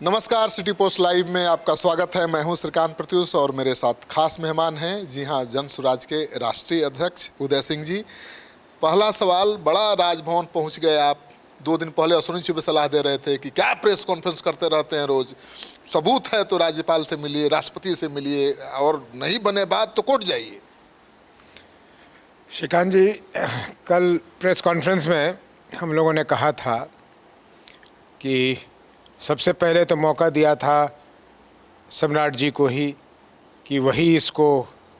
नमस्कार, city post live में आपका स्वागत है। मैं हूं श्रीकांत प्रत्युष और मेरे साथ खास मेहमान हैं। जी हां, जन स्वराज के राष्ट्रीय अध्यक्ष उदय सिंह जी। पहला सवाल, बड़ा राजभवन पहुंच गए आप। 2 दिन पहले अश्विनी चौबे सलाह दे रहे थे कि क्या प्रेस कॉन्फ्रेंस करते रहते हैं रोज, सबूत है तो राज्यपाल से मिलिए, राष्ट्रपति से मिलिए, और नहीं बने बात तो कोर्ट जाइए। श्रीकांत जी, कल प्रेस कॉन्फ्रेंस में हम लोगों ने कहा था कि सबसे पहले तो मौका दिया था सम्राट जी को ही कि वही इसको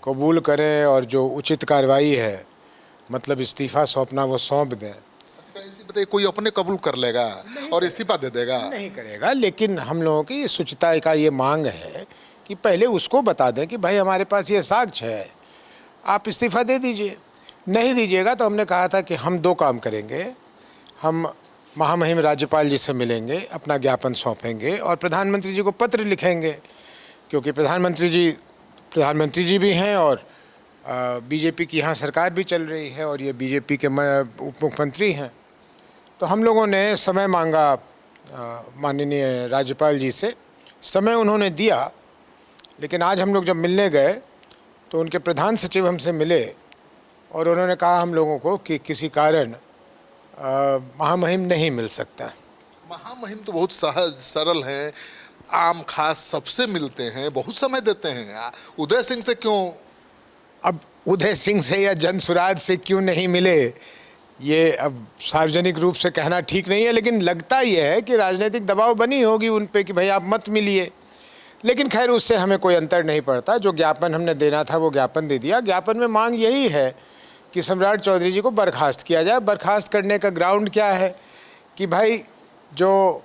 कबूल करें और जो उचित कार्रवाई है, मतलब इस्तीफ़ा सौंपना, वो सौंप दें। ऐसी बताइए, कोई अपने कबूल कर लेगा और इस्तीफा दे देगा? नहीं करेगा, लेकिन हम लोगों की शुचिता का ये मांग है कि पहले उसको बता दें कि भाई हमारे पास ये साक्ष्य है, आप इस्तीफ़ा दे दीजिए। नहीं दीजिएगा तो हमने कहा था कि हम 2 काम करेंगे। हम महामहिम राज्यपाल जी से मिलेंगे, अपना ज्ञापन सौंपेंगे और प्रधानमंत्री जी को पत्र लिखेंगे, क्योंकि प्रधानमंत्री जी भी हैं और बीजेपी की यहाँ सरकार भी चल रही है और ये बीजेपी के उप मुख्यमंत्री हैं। तो हम लोगों ने समय मांगा माननीय राज्यपाल जी से। समय उन्होंने दिया, लेकिन आज हम लोग जब मिलने गए तो उनके प्रधान सचिव हमसे मिले और उन्होंने कहा हम लोगों को कि किसी कारण महामहिम नहीं मिल सकता। महामहिम तो बहुत सहज सरल हैं, आम खास सबसे मिलते हैं, बहुत समय देते हैं। उदय सिंह से क्यों? अब उदय सिंह से या जन स्वराज से क्यों नहीं मिले, ये अब सार्वजनिक रूप से कहना ठीक नहीं है, लेकिन लगता ये है कि राजनीतिक दबाव बनी होगी उन पे कि भाई आप मत मिलिए। लेकिन खैर, उससे हमें कोई अंतर नहीं पड़ता। जो ज्ञापन हमने देना था वो ज्ञापन दे दिया। ज्ञापन में मांग यही है कि सम्राट चौधरी जी को बर्खास्त किया जाए। बर्खास्त करने का ग्राउंड क्या है कि भाई जो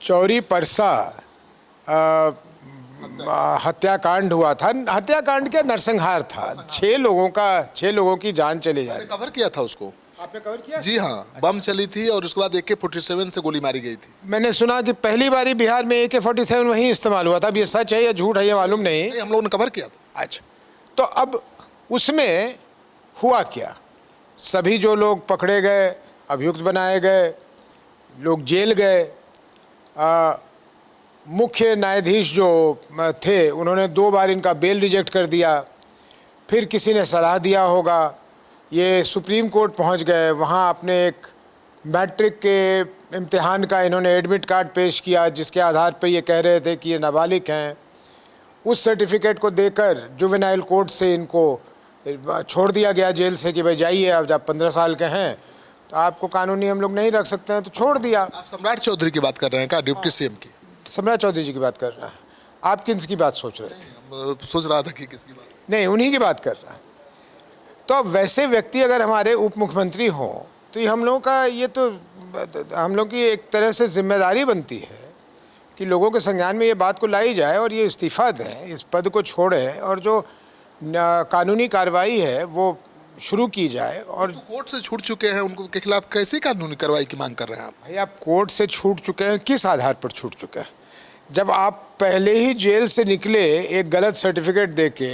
चौरी परसा हत्याकांड हुआ था, हत्याकांड क्या नरसंहार था, 6 लोगों की जान चली जा रही। कवर किया था उसको? आपने कवर किया? जी हाँ, बम चली थी और उसके बाद AK-47 से गोली मारी गई थी। मैंने सुना कि पहली बारी बिहार में AK-47 वहीं इस्तेमाल हुआ था। अब ये सच है या झूठ है ये मालूम नहीं। हम लोगों ने कवर किया था। अच्छा, तो अब उसमें हुआ क्या? सभी जो लोग पकड़े गए, अभियुक्त बनाए गए, लोग जेल गए। मुख्य न्यायाधीश जो थे उन्होंने 2 बार इनका बेल रिजेक्ट कर दिया। फिर किसी ने सलाह दिया होगा, ये सुप्रीम कोर्ट पहुंच गए। वहां अपने एक मैट्रिक के इम्तिहान का इन्होंने एडमिट कार्ड पेश किया, जिसके आधार पर ये कह रहे थे कि ये नाबालिग हैं। उस सर्टिफिकेट को देकर जुवेनाइल कोर्ट से इनको छोड़ दिया गया जेल से कि भाई जाइए, अब जब 15 साल के हैं तो आपको कानूनी हम लोग नहीं रख सकते हैं, तो छोड़ दिया। आप सम्राट चौधरी की बात कर रहे हैं क्या? डिप्टी CM की? सम्राट चौधरी जी की बात कर रहा है। आप किसकी बात सोच रहे थे? सोच रहा था कि किसकी बात? नहीं, उन्हीं की बात कर रहा है। तो अब वैसे व्यक्ति अगर हमारे उप मुख्यमंत्री हों तो ये हम लोगों का, ये तो हम लोग की एक तरह से जिम्मेदारी बनती है कि लोगों के संज्ञान में ये बात को लाई जाए और ये इस्तीफ़ा दें, इस पद को छोड़ें और जो कानूनी कार्रवाई है वो शुरू की जाए। और तो कोर्ट से छूट चुके हैं, उनको के खिलाफ कैसी कानूनी कार्रवाई की मांग कर रहे हैं आप? भाई, आप कोर्ट से छूट चुके हैं, किस आधार पर छूट चुके हैं? जब आप पहले ही जेल से निकले एक गलत सर्टिफिकेट देके,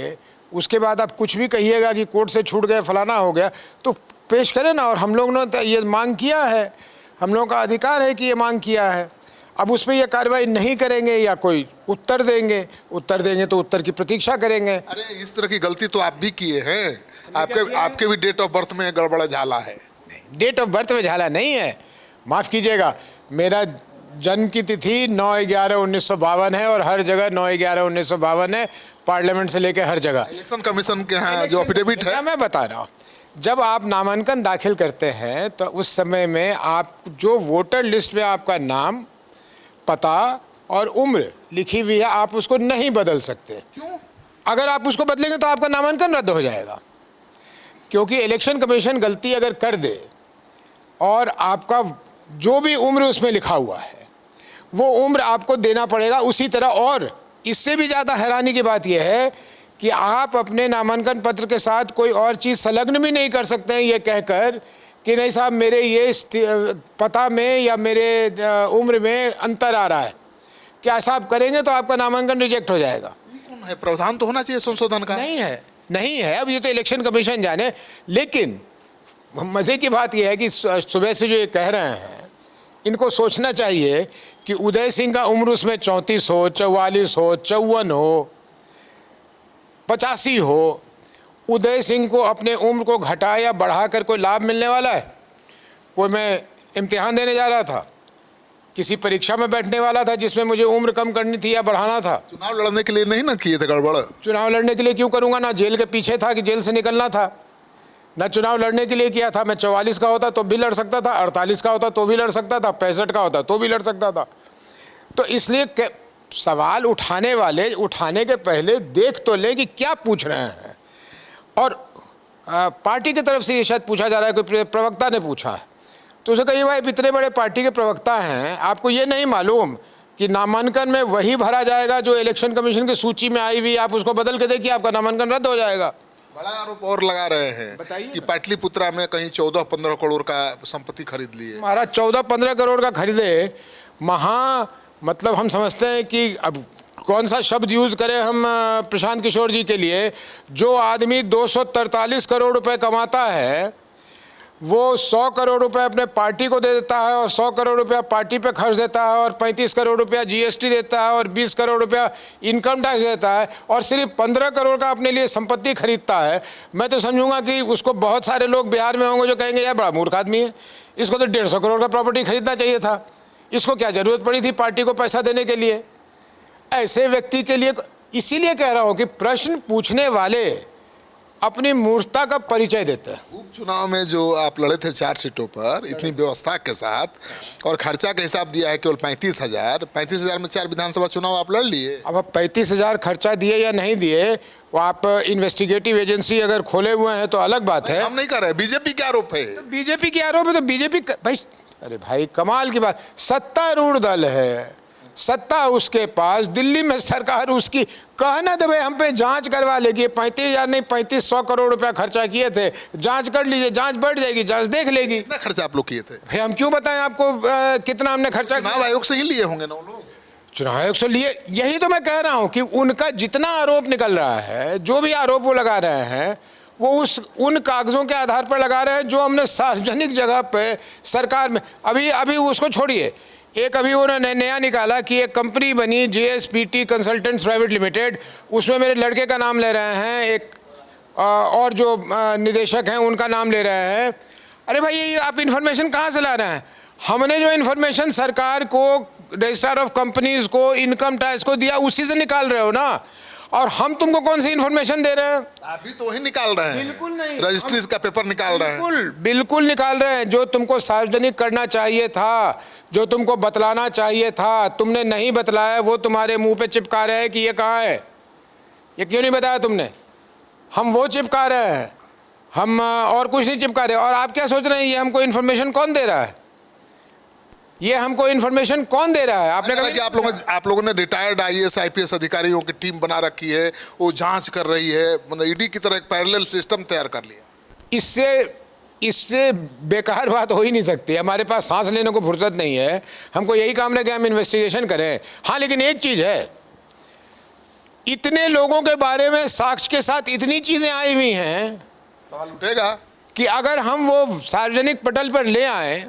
उसके बाद आप कुछ भी कहिएगा कि कोर्ट से छूट गए, फलाना हो गया, तो पेश करें ना। और हम लोग ने ये मांग किया है, हम लोगों का अधिकार है कि ये मांग किया है। अब उस पर यह कार्रवाई नहीं करेंगे या कोई उत्तर देंगे तो उत्तर की प्रतीक्षा करेंगे। अरे, इस तरह की गलती तो आप भी किए हैं। आपके भी डेट ऑफ बर्थ में गड़बड़ा झाला है। डेट ऑफ बर्थ में झाला नहीं है, माफ़ कीजिएगा। मेरा जन्म की तिथि 9/11/1952 है और हर जगह 9/11/1952 है, पार्लियामेंट से लेकर हर जगह। इलेक्शन कमीशन के यहाँ जो एफिडेविट है, मैं बता रहा हूँ, जब आप नामांकन दाखिल करते हैं तो उस समय में आप जो वोटर लिस्ट में आपका नाम, पता और उम्र लिखी हुई है, आप उसको नहीं बदल सकते। क्यों? अगर आप उसको बदलेंगे तो आपका नामांकन रद्द हो जाएगा, क्योंकि इलेक्शन कमीशन गलती अगर कर दे और आपका जो भी उम्र उसमें लिखा हुआ है वो उम्र आपको देना पड़ेगा उसी तरह। और इससे भी ज़्यादा हैरानी की बात यह है कि आप अपने नामांकन पत्र के साथ कोई और चीज़ संलग्न भी नहीं कर सकते हैं ये कहकर कि नहीं साहब, मेरे ये पता में या मेरे उम्र में अंतर आ रहा है। क्या ऐसा आप करेंगे तो आपका नामांकन रिजेक्ट हो जाएगा। कौन है? प्रावधान तो होना चाहिए संशोधन का। नहीं है। अब ये तो इलेक्शन कमीशन जाने। लेकिन मज़े की बात यह है कि सुबह से जो ये कह रहे हैं, इनको सोचना चाहिए कि उदय सिंह का उम्र उसमें 34 हो, 44 हो, 54 हो, 85 हो, उदय सिंह को अपने उम्र को घटा या बढ़ाकर कोई लाभ मिलने वाला है? कोई मैं इम्तिहान देने जा रहा था, किसी परीक्षा में बैठने वाला था जिसमें मुझे उम्र कम करनी थी या बढ़ाना था? चुनाव लड़ने के लिए नहीं ना किए थे गड़बड़? चुनाव लड़ने के लिए क्यों करूंगा? ना जेल के पीछे था कि जेल से निकलना था, ना चुनाव लड़ने के लिए किया था। मैं 44 का होता तो भी लड़ सकता था, 48 का होता तो भी लड़ सकता था, 65 का होता तो भी लड़ सकता था। तो इसलिए सवाल उठाने वाले उठाने के पहले देख तो लें कि क्या पूछ रहे हैं। और पार्टी की तरफ से ये शायद पूछा जा रहा है, कोई प्रवक्ता ने पूछा है, तो उसे कहिए भाई इतने बड़े पार्टी के प्रवक्ता हैं, आपको ये नहीं मालूम कि नामांकन में वही भरा जाएगा जो इलेक्शन कमीशन की सूची में आई हुई, आप उसको बदल के देखिए, आपका नामांकन रद्द हो जाएगा। बड़ा आरोप और लगा रहे हैं कि पाटलिपुत्रा में कहीं 14-15 करोड़ का संपत्ति खरीद ली है। महाराज 14-15 करोड़ का खरीदे, मतलब हम समझते हैं कि अब कौन सा शब्द यूज करें हम प्रशांत किशोर जी के लिए, जो आदमी 243 करोड़ रुपए कमाता है वो 100 करोड़ रुपए अपने पार्टी को दे देता है और 100 करोड़ रुपया पार्टी पे खर्च देता है और 35 करोड़ रुपया जीएसटी देता है और 20 करोड़ रुपया इनकम टैक्स देता है और सिर्फ 15 करोड़ का अपने लिए संपत्ति खरीदता है। मैं तो समझूंगा कि उसको बहुत सारे लोग बिहार में होंगे जो कहेंगे यार बड़ा मूर्ख आदमी है, इसको तो 150 करोड़ का प्रॉपर्टी खरीदना चाहिए था, इसको क्या जरूरत पड़ी थी पार्टी को पैसा देने के लिए। ऐसे व्यक्ति के लिए इसीलिए कह रहा हूं कि प्रश्न पूछने वाले अपनी मूर्खता का परिचय देते हैं। उपचुनाव में जो आप लड़े थे 4 सीटों पर इतनी व्यवस्था के साथ और खर्चा का हिसाब दिया है केवल 35,000 में 4 विधानसभा चुनाव आप लड़ लिए। अब 35,000 खर्चा दिए या नहीं दिए वो आप इन्वेस्टिगेटिव एजेंसी अगर खोले हुए हैं तो अलग बात है। हम नहीं कर रहे, बीजेपी के आरोप है। बीजेपी के आरोप है तो बीजेपी भाई, अरे भाई कमाल की बात, सत्तारूढ़ दल है, सत्ता उसके पास, दिल्ली में सरकार उसकी, कहना दे भाई हम पे जांच करवा लेगी, 35,000 नहीं 3500 करोड़ रुपया खर्चा किए थे, जांच कर लीजिए, जांच बढ़ जाएगी, जांच देख लेगी। कितना खर्चा आप लोग किए थे? भाई हम क्यों बताएं आपको कितना हमने खर्चा किया? चुनाव आयोग से ही लिए होंगे ना लोग। चुनाव आयोग से लिए, यही तो मैं कह रहा हूं कि उनका जितना आरोप निकल रहा है, जो भी आरोप वो लगा रहे हैं वो उन कागजों के आधार पर लगा रहे हैं जो हमने सार्वजनिक जगह पे सरकार में, अभी उसको छोड़िए, एक अभी उन्होंने नया निकाला कि एक कंपनी बनी JSPT कंसल्टेंट्स प्राइवेट लिमिटेड, उसमें मेरे लड़के का नाम ले रहे हैं, एक और जो निदेशक हैं उनका नाम ले रहे हैं। अरे भाई ये आप इन्फॉर्मेशन कहाँ से ला रहे हैं? हमने जो इन्फॉर्मेशन सरकार को, रजिस्ट्रार ऑफ कंपनीज को, इनकम टैक्स को दिया उसी से निकाल रहे हो ना, और हम तुमको कौन सी इन्फॉर्मेशन दे रहे हैं? अभी तो वही निकाल रहे हैं, बिल्कुल नहीं, रजिस्ट्रीज का पेपर निकाल रहे हैं। बिल्कुल निकाल रहे हैं, जो तुमको सार्वजनिक करना चाहिए था, जो तुमको बतलाना चाहिए था, तुमने नहीं बतलाया, वो तुम्हारे मुंह पे चिपका रहे हैं कि ये कहाँ है, ये क्यों नहीं बताया तुमने? हम वो चिपका रहे हैं, हम और कुछ नहीं चिपका रहे। और आप क्या सोच रहे हैं ये हमको इन्फॉर्मेशन कौन दे रहा है? ये हमको इन्फॉर्मेशन कौन दे रहा है? आपने कहा कि आप लोगों ने रिटायर्ड IAS IPS अधिकारियों की टीम बना रखी है, वो जांच कर रही है, मतलब ईडी की तरह एक पैरेलल सिस्टम तैयार कर लिया। इससे बेकार बात हो ही नहीं सकती। हमारे पास सांस लेने को फुर्सत नहीं है, हमको यही काम है कि हम इन्वेस्टिगेशन करें। हाँ लेकिन एक चीज है, इतने लोगों के बारे में साक्ष्य के साथ इतनी चीजें आई हुई हैं, सवाल उठेगा कि अगर हम वो सार्वजनिक पटल पर ले आए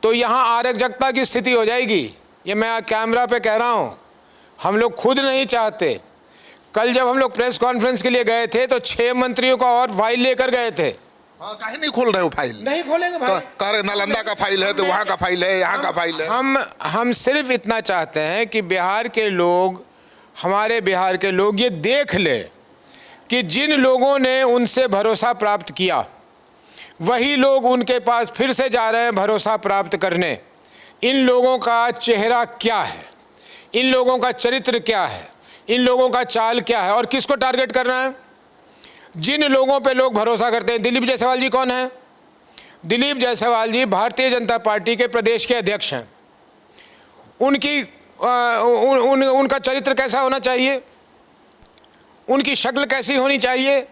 तो यहाँ अराजकता की स्थिति हो जाएगी। ये मैं कैमरा पे कह रहा हूँ, हम लोग खुद नहीं चाहते। कल जब हम लोग प्रेस कॉन्फ्रेंस के लिए गए थे तो 6 मंत्रियों का और फाइल लेकर गए थे। हाँ, काहे नहीं खोल रहे हो फाइल? नहीं खोलेंगे भाई। नालंदा का फाइल है तो वहाँ का फाइल है, यहाँ का फाइल है। हम सिर्फ इतना चाहते हैं कि बिहार के लोग, हमारे बिहार के लोग ये देख ले कि जिन लोगों ने उनसे भरोसा प्राप्त किया वही लोग उनके पास फिर से जा रहे हैं भरोसा प्राप्त करने। इन लोगों का चेहरा क्या है, इन लोगों का चरित्र क्या है, इन लोगों का चाल क्या है, और किसको टारगेट कर रहे हैं? जिन लोगों पे लोग भरोसा करते हैं। दिलीप जायसवाल जी कौन है? दिलीप जायसवाल जी भारतीय जनता पार्टी के प्रदेश के अध्यक्ष हैं। उनका चरित्र कैसा होना चाहिए, उनकी शक्ल कैसी होनी चाहिए?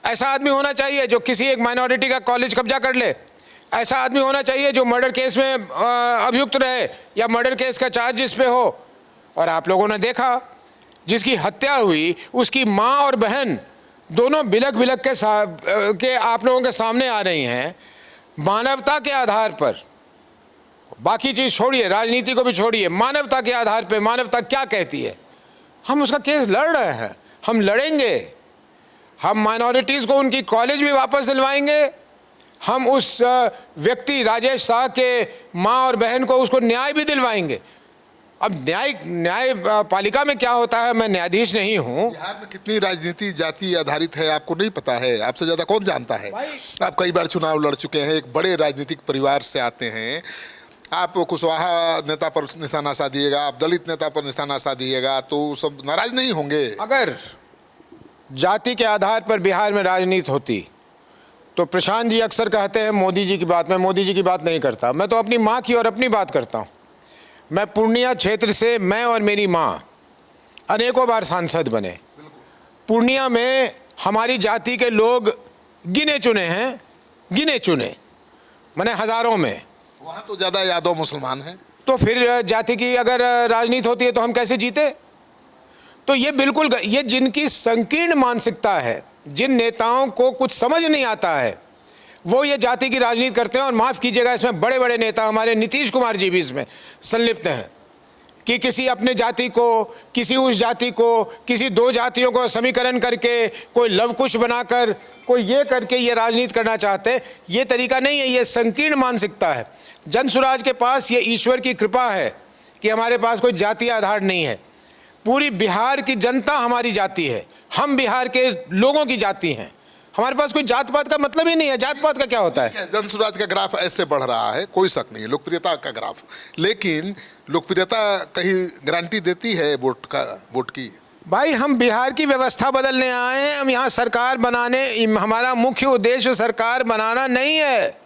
ऐसा आदमी होना चाहिए जो किसी एक माइनॉरिटी का कॉलेज कब्जा कर ले, ऐसा आदमी होना चाहिए जो मर्डर केस में अभियुक्त रहे या मर्डर केस का चार्ज जिस पे हो। और आप लोगों ने देखा जिसकी हत्या हुई उसकी माँ और बहन दोनों बिलख बिलख के आप लोगों के सामने आ रही हैं। मानवता के आधार पर बाकी चीज़ छोड़िए, राजनीति को भी छोड़िए, मानवता के आधार पे मानवता क्या कहती है, हम उसका केस लड़ रहे हैं, हम लड़ेंगे। हम माइनॉरिटीज़ को उनकी कॉलेज भी वापस दिलवाएंगे। हम उस व्यक्ति राजेश शाह के माँ और बहन को उसको न्याय भी दिलवाएंगे। अब न्याय पालिका में क्या होता है, मैं न्यायाधीश नहीं हूँ। बिहार में कितनी राजनीति जाति आधारित है आपको नहीं पता है, आपसे ज्यादा कौन जानता है। आप कई बार चुनाव लड़ चुके हैं, एक बड़े राजनीतिक परिवार से आते हैं। आप कुशवाहा नेता पर निशाना साधिएगा, आप दलित नेता पर निशाना साधिएगा तो सब नाराज नहीं होंगे। अगर जाति के आधार पर बिहार में राजनीति होती तो प्रशांत जी अक्सर कहते हैं मोदी जी की बात, मैं मोदी जी की बात नहीं करता, मैं तो अपनी माँ की और अपनी बात करता हूँ। मैं पूर्णिया क्षेत्र से, मैं और मेरी माँ अनेकों बार सांसद बने। पूर्णिया में हमारी जाति के लोग गिने चुने हैं, गिने चुने, माने हज़ारों में। वहाँ तो ज़्यादा यादव मुसलमान हैं। तो फिर जाति की अगर राजनीति होती है तो हम कैसे जीते। तो ये बिल्कुल, ये जिनकी संकीर्ण मानसिकता है, जिन नेताओं को कुछ समझ नहीं आता है, वो ये जाति की राजनीति करते हैं। और माफ़ कीजिएगा, इसमें बड़े बड़े नेता, हमारे नीतीश कुमार जी भी इसमें संलिप्त हैं कि किसी अपने जाति को, किसी उस जाति को, किसी दो जातियों को समीकरण करके, कोई लवकुश बनाकर, कोई ये करके ये राजनीति करना चाहते हैं। ये तरीका नहीं है, ये संकीर्ण मानसिकता है। जनसुराज के पास ये ईश्वर की कृपा है कि हमारे पास कोई जातीय आधार नहीं है। पूरी बिहार की जनता हमारी जाति है, हम बिहार के लोगों की जाति हैं। हमारे पास कोई जात पात का मतलब ही नहीं है। जात पात का क्या होता है। जनसुराज का ग्राफ ऐसे बढ़ रहा है, कोई शक नहीं है, लोकप्रियता का ग्राफ। लेकिन लोकप्रियता कहीं गारंटी देती है वोट की। भाई, हम बिहार की व्यवस्था बदलने आए हैं, हम यहाँ सरकार बनाने। हमारा मुख्य उद्देश्य सरकार बनाना नहीं है,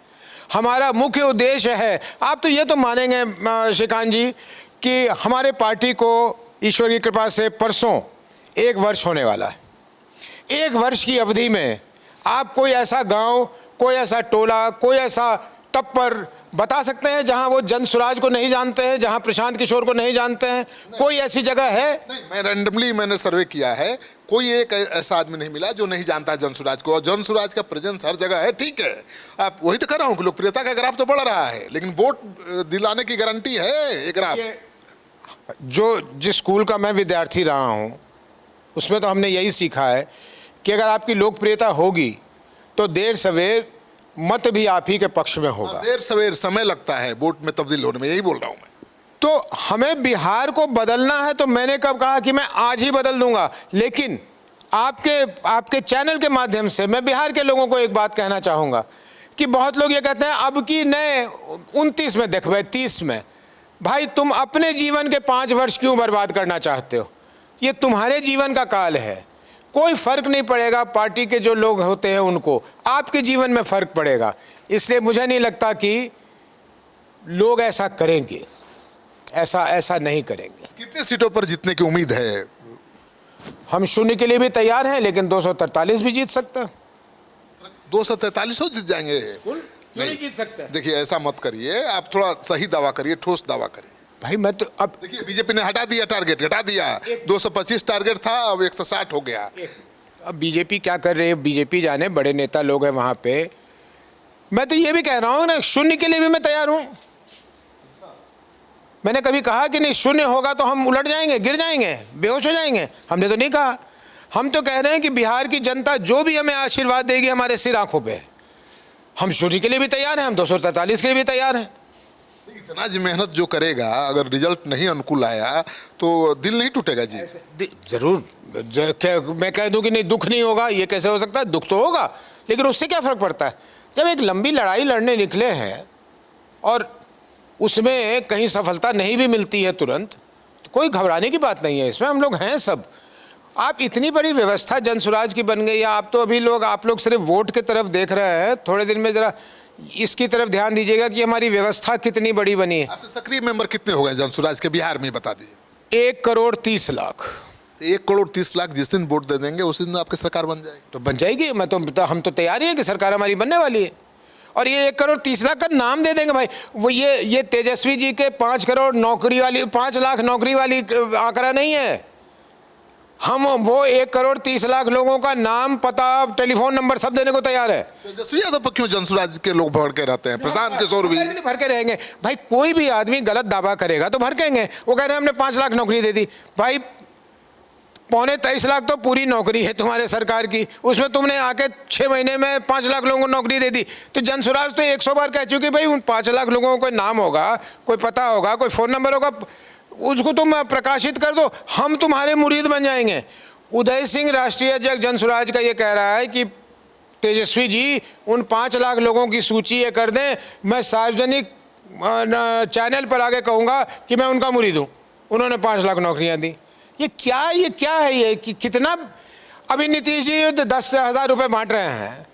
हमारा मुख्य उद्देश्य है, आप तो ये तो मानेंगे श्रीकांत जी कि हमारे पार्टी को ईश्वर की कृपा से परसों 1 वर्ष होने वाला है। 1 वर्ष की अवधि में आप कोई ऐसा गांव, कोई ऐसा टोला, कोई ऐसा टप्पर बता सकते हैं जहां वो जनसुराज को नहीं जानते हैं, जहां प्रशांत किशोर को नहीं जानते हैं? कोई ऐसी जगह है? नहीं, मैं रैंडमली मैंने सर्वे किया है, कोई एक ऐसा आदमी नहीं मिला जो नहीं जानता जनसुराज को। और जनसुराज का प्रेजेंस हर जगह है, ठीक है। आप वही तो कर रहा हूँ कि लोकप्रियता का ग्राफ तो बढ़ रहा है, लेकिन वोट दिलाने की गारंटी है एक ग्राफ। जिस स्कूल का मैं विद्यार्थी रहा हूँ उसमें तो हमने यही सीखा है कि अगर आपकी लोकप्रियता होगी तो देर सवेर मत भी आप ही के पक्ष में होगा। देर सवेर समय लगता है वोट में तब्दील होने में, यही बोल रहा हूँ मैं। तो हमें बिहार को बदलना है तो मैंने कब कहा कि मैं आज ही बदल दूंगा। लेकिन आपके चैनल के माध्यम से मैं बिहार के लोगों को एक बात कहना चाहूँगा कि बहुत लोग ये कहते हैं अब की नए 29 में देखबे 30 में। भाई, तुम अपने जीवन के 5 वर्ष क्यों बर्बाद करना चाहते हो? ये तुम्हारे जीवन का काल है, कोई फर्क नहीं पड़ेगा पार्टी के जो लोग होते हैं उनको, आपके जीवन में फर्क पड़ेगा। इसलिए मुझे नहीं लगता कि लोग ऐसा करेंगे, ऐसा नहीं करेंगे। कितने सीटों पर जीतने की उम्मीद है? हम शून्य के लिए भी तैयार हैं, लेकिन 243 भी जीत सकते हैं। 243 हो जीत जाएंगे? नहीं जीत सकते। देखिए, ऐसा मत करिए, आप थोड़ा सही दावा करिए, ठोस दावा करिए। भाई, मैं तो अब देखिए, बीजेपी ने हटा दिया, टारगेट हटा दिया। 225 टारगेट था, अब 160 हो गया। अब बीजेपी क्या कर रही है, बीजेपी जाने, बड़े नेता लोग हैं वहाँ पे। मैं तो ये भी कह रहा हूँ ना, शून्य के लिए भी मैं तैयार हूँ। मैंने कभी कहा कि नहीं शून्य होगा तो हम उलट जाएंगे, गिर जाएंगे, बेहोश हो जाएंगे? हमने तो नहीं कहा। हम तो कह रहे हैं कि बिहार की जनता जो भी हमें आशीर्वाद देगी हमारे सिर आंखों पे, हम शून्य के लिए भी तैयार हैं, हम 243 के लिए भी तैयार हैं। इतना जी मेहनत जो करेगा, अगर रिजल्ट नहीं अनुकूल आया तो दिल नहीं टूटेगा जी? जरूर। मैं कह दूं कि नहीं दुख नहीं होगा, ये कैसे हो सकता है? दुख तो होगा, लेकिन उससे क्या फ़र्क पड़ता है? जब एक लंबी लड़ाई लड़ने निकले हैं और उसमें कहीं सफलता नहीं भी मिलती है तुरंत, तो कोई घबराने की बात नहीं है इसमें। हम लोग हैं सब। आप इतनी बड़ी व्यवस्था जनसुराज की बन गई है, आप तो अभी आप लोग सिर्फ वोट की तरफ देख रहे हैं। थोड़े दिन में ज़रा इसकी तरफ ध्यान दीजिएगा कि हमारी व्यवस्था कितनी बड़ी बनी है। आपके सक्रिय मेंबर कितने हो गए जनसुराज के बिहार में, बता दीजिए। 1,30,00,000। 1,30,00,000 जिस दिन वोट दे देंगे उस दिन आपकी सरकार बन जाएगी? तो बन जाएगी। हम तो तैयार ही है कि सरकार हमारी बनने वाली है। और ये 1,30,00,000 का नाम दे देंगे भाई। वो ये तेजस्वी जी के 5 करोड़ नौकरी वाली, 5 लाख नौकरी वाली आंकड़ा नहीं है। हम वो 1,30,00,000 लोगों का नाम, पता, टेलीफोन नंबर सब देने को तैयार है। तेजस्वी यादव पर क्यों जनसुराज के लोग भड़के रहते हैं? प्रशांत किशोर भी भर के रहेंगे भाई। कोई भी आदमी गलत दावा करेगा तो भड़केंगे। वो कह रहे हैं हमने 5 लाख नौकरी दे दी। भाई 22.25 लाख तो पूरी नौकरी है तुम्हारे सरकार की, उसमें तुमने आके 6 महीने में 5 लाख लोगों को नौकरी दे दी। तो जनसुराज तो 100 बार कह चुकी भाई उन 5 लाख लोगों को कोई नाम होगा, कोई पता होगा, कोई फ़ोन नंबर होगा, उसको तुम प्रकाशित कर दो, हम तुम्हारे मुरीद बन जाएंगे। उदय सिंह राष्ट्रीय अध्यक्ष जनसुराज का ये कह रहा है कि तेजस्वी जी उन 5 लाख लोगों की सूची ये कर दें, मैं सार्वजनिक चैनल पर आगे कहूँगा कि मैं उनका मुरीद हूँ, उन्होंने 5 लाख नौकरियाँ दी। ये क्या है ये कि कितना? अभी नीतीश जी 10,000 रुपये बांट रहे हैं।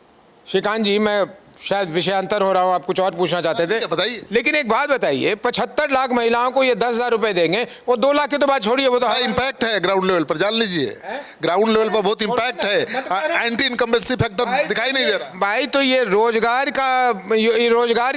श्रीकांत जी, मैं शायद विषयांतर हो रहा हूँ, आप कुछ और पूछना चाहते थे, बताइए। लेकिन एक बात बताइए, 75 लाख महिलाओं को ये 10,000 रुपये देंगे, वो 2 लाख की तो बात छोड़िए, वो तो इम्पैक्ट है ग्राउंड लेवल पर, जान लीजिए। ग्राउंड लेवल पर बहुत इम्पैक्ट है, एंटी इनकम्बेंसी फैक्टर दिखाई नहीं दे रहा भाई। तो ये रोजगार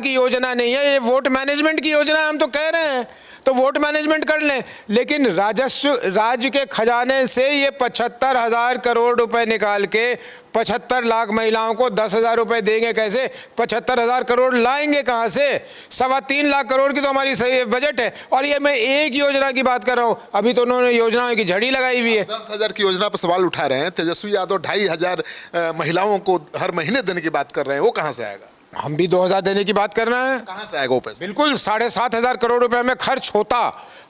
की योजना नहीं है, ये वोट मैनेजमेंट की योजना है। हम तो कह रहे हैं तो वोट मैनेजमेंट कर लें, लेकिन राज्य के खजाने से ये 75,000 करोड़ रुपए निकाल के 75 लाख महिलाओं को 10,000 रुपये देंगे कैसे? 75,000 करोड़ लाएंगे कहाँ से? 3.25 लाख करोड़ की तो हमारी सही बजट है, और ये मैं एक योजना की बात कर रहा हूँ। अभी तो उन्होंने योजनाओं की झड़ी लगाई हुई है। 10,000 की योजना पर सवाल उठा रहे हैं। तेजस्वी यादव 2,500 महिलाओं को हर महीने देने की बात कर रहे हैं, वो कहाँ से आएगा? हम भी 2,000 देने की बात कर रहे हैं। कहाँ से आएगा वो पैसा? बिल्कुल 7,500 करोड़ रुपए में खर्च होता।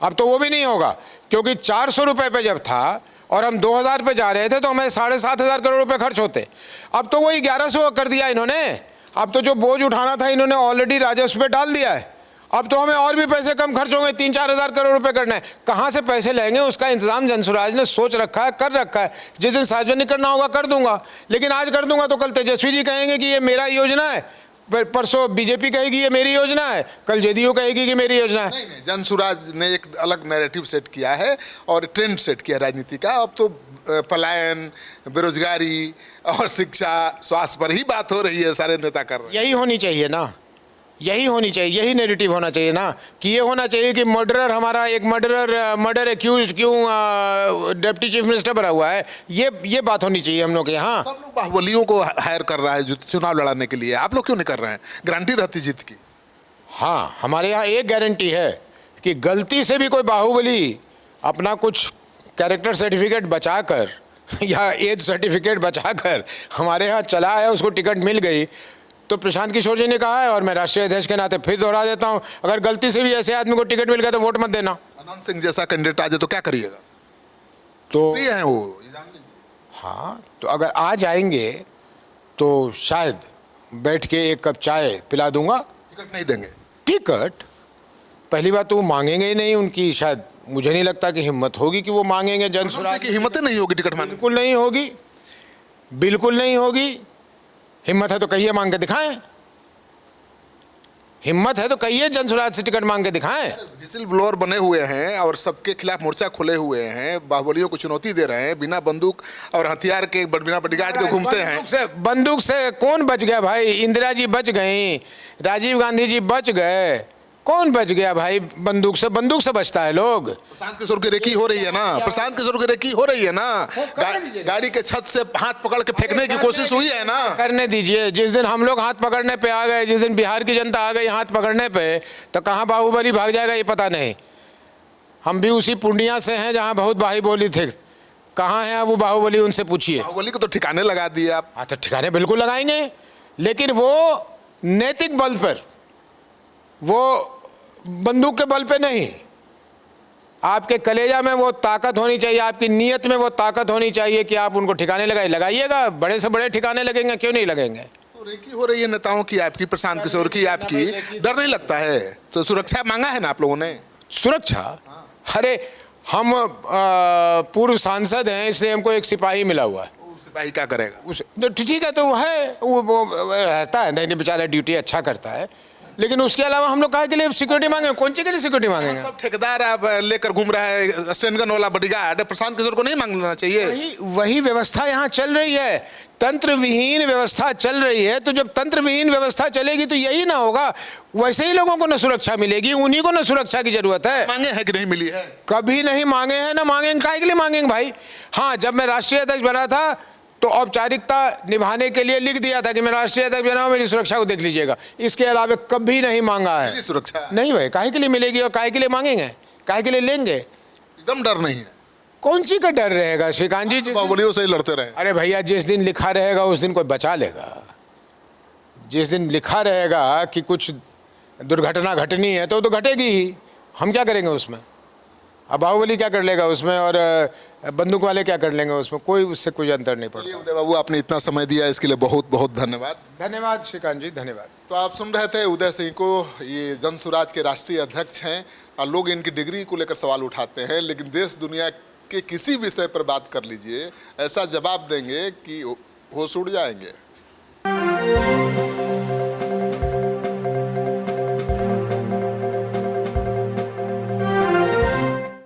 अब तो वो भी नहीं होगा, क्योंकि 400 रुपये पे जब था और हम 2,000 पे जा रहे थे तो हमें 7,500 करोड़ रुपए खर्च होते। अब तो वही 1,100 कर दिया इन्होंने। अब तो जो बोझ उठाना था इन्होंने ऑलरेडी राजस्व पे डाल दिया है। अब तो हमें और भी पैसे कम खर्च होंगे, 3-4 हज़ार करोड़ रुपए करना है। कहाँ से पैसे लेंगे उसका इंतजाम जनसुराज ने सोच रखा है, कर रखा है। जिस दिन सार्वजनिक करना होगा कर दूंगा, लेकिन आज कर दूंगा तो कल तेजस्वी जी कहेंगे कि ये मेरा योजना है, परसों बीजेपी कहेगी ये मेरी योजना है, कल जेडीयू कहेगी कि मेरी योजना है। नहीं, जनसुराज ने एक अलग नैरेटिव सेट किया है और ट्रेंड सेट किया राजनीति का। अब तो पलायन, बेरोजगारी और शिक्षा, स्वास्थ्य पर ही बात हो रही है, सारे नेता कर रहे हैं। यही होनी चाहिए ना, यही होनी चाहिए, यही नेरेटिव होना चाहिए ना, कि ये होना चाहिए कि मर्डरर हमारा एक मर्डर एक्यूज क्यों डिप्टी चीफ मिनिस्टर बना हुआ है, ये बात होनी चाहिए हम लोग के यहाँ। सब लोग बाहुबलियों को हायर कर रहा है जो चुनाव लड़ाने के लिए, आप लोग क्यों नहीं कर रहे हैं? गारंटी रहती जीत की। हाँ, हमारे यहाँ एक गारंटी है कि गलती से भी कोई बाहुबली अपना कुछ कैरेक्टर सर्टिफिकेट बचाकर या एज सर्टिफिकेट बचाकर हमारे यहाँ चला है, उसको टिकट मिल गई, तो प्रशांत किशोर जी ने कहा है, और मैं राष्ट्रीय अध्यक्ष के नाते फिर दोहरा देता हूं, अगर गलती से भी ऐसे आदमी को टिकट मिल गया तो वोट मत देना। अनंत सिंह जैसा कैंडिडेट आ जाए तो क्या करिएगा? तो ये है वो, जान लीजिए। हाँ, तो अगर आ जाएंगे तो शायद बैठ के एक कप चाय पिला दूंगा। टिकट नहीं देंगे? टिकट पहली बात तो वो मांगेंगे ही नहीं, उनकी शायद मुझे नहीं लगता कि हिम्मत होगी कि वो मांगेंगे। जनसुराज की हिम्मत नहीं होगी टिकट मांगने? बिल्कुल नहीं होगी, बिल्कुल नहीं होगी। हिम्मत है तो कहिए मांग के दिखाएं, हिम्मत है तो कहिए जनसुराज से टिकट मांग के दिखाएं। विसिल ब्लोअर बने हुए हैं और सबके खिलाफ मोर्चा खोले हुए हैं, बाहुबलियों को चुनौती दे रहे हैं, बिना बंदूक और हथियार के, बिना बॉडीगार्ड के घूमते हैं। बंदूक से कौन बच गया भाई? इंदिरा जी बच गई, राजीव गांधी जी बच गए, कौन बच गया भाई? बंदूक से बचता है लोग। प्रशांत किशोर की रेकी हो रही है ना, प्रशांत किशोर की रेकी हो रही है ना, गाड़ी के छत से हाथ पकड़ के फेंकने की कोशिश हुई है ना। करने दीजिए। जिस दिन हम लोग हाथ पकड़ने पे आ गए, जिस दिन बिहार की जनता आ गई हाथ पकड़ने पे, तो कहाँ बाहुबली भाग जाएगा ये पता नहीं। हम भी उसी पूर्णिया से हैं जहाँ बहुत बाहुबली थे, कहाँ है वो बाहुबली, उनसे पूछिए। बाहुबली को तो ठिकाने लगा दिए आप। हाँ, तो ठिकाने बिल्कुल लगाएंगे, लेकिन वो नैतिक बल पर, वो बंदूक के बल पे नहीं। आपके कलेजा में वो ताकत होनी चाहिए, आपकी नीयत में वो ताकत होनी चाहिए कि आप उनको ठिकाने लगाइएगा। बड़े से बड़े ठिकाने लगेंगे, क्यों नहीं लगेंगे? तो रेकी हो रही है नेताओं की, आपकी, प्रशांत किशोर की, आपकी। डर नहीं लगता है? तो सुरक्षा मांगा है ना आप लोगों ने? सुरक्षा? अरे हम पूर्व सांसद हैं, इसलिए हमको एक सिपाही मिला हुआ है। सिपाही क्या करेगा? तो ठीक है, तो वो है, वो रहता है, नहीं बेचारा ड्यूटी अच्छा करता है, लेकिन उसके अलावा हम लोग काहे के लिए सिक्योरिटी मांगे? कौन सी के लिए सिक्योरिटी मांगेंगे? सब ठेकेदार आप लेकर घूम रहा है, स्टैंड गन वाला बॉडीगार्ड, प्रशांत किशोर को नहीं मांगना चाहिए? वही व्यवस्था यहाँ चल रही है, तंत्र विहीन व्यवस्था चल रही है। तो जब तंत्र विहीन व्यवस्था चलेगी तो यही ना होगा, वैसे ही लोगों को न सुरक्षा मिलेगी, उन्हीं को न सुरक्षा की जरूरत है। मांगे हैं कि नहीं मिली है? कभी नहीं मांगे हैं, ना मांगेंगे। काहे के लिए मांगेंगे भाई? हाँ, जब मैं राष्ट्रीय अध्यक्ष बना था तो औपचारिकता निभाने के लिए लिख दिया था कि मैं राष्ट्रीय अध्यक्ष बना हूं, मेरी सुरक्षा को देख लीजिएगा। इसके अलावा कभी नहीं मांगा है सुरक्षा। नहीं भाई, काहे के लिए मिलेगी और काहे के लिए मांगेंगे, काहे के लिए लेंगे? एकदम डर नहीं है। कौन सी का डर रहेगा श्रीकांत जी? बाहुबलियों से ही लड़ते रहे। अरे भैया, जिस दिन लिखा रहेगा उस दिन कोई बचा लेगा। जिस दिन लिखा रहेगा कि कुछ दुर्घटना घटनी है तो घटेगी ही, हम क्या करेंगे उसमें? अब बाहुबली क्या कर लेगा उसमें और बंदूक वाले क्या कर लेंगे उसमें? कोई उससे कोई अंतर नहीं पड़ता। उदय बाबू, आपने इतना समय दिया इसके लिए बहुत बहुत धन्यवाद। धन्यवाद श्रीकांत जी, धन्यवाद। तो आप सुन रहे थे उदय सिंह को, ये जन स्वराज के राष्ट्रीय अध्यक्ष हैं और लोग इनकी डिग्री को लेकर सवाल उठाते हैं, लेकिन देश दुनिया के किसी विषय पर बात कर लीजिए, ऐसा जवाब देंगे कि होश उड़ जाएंगे।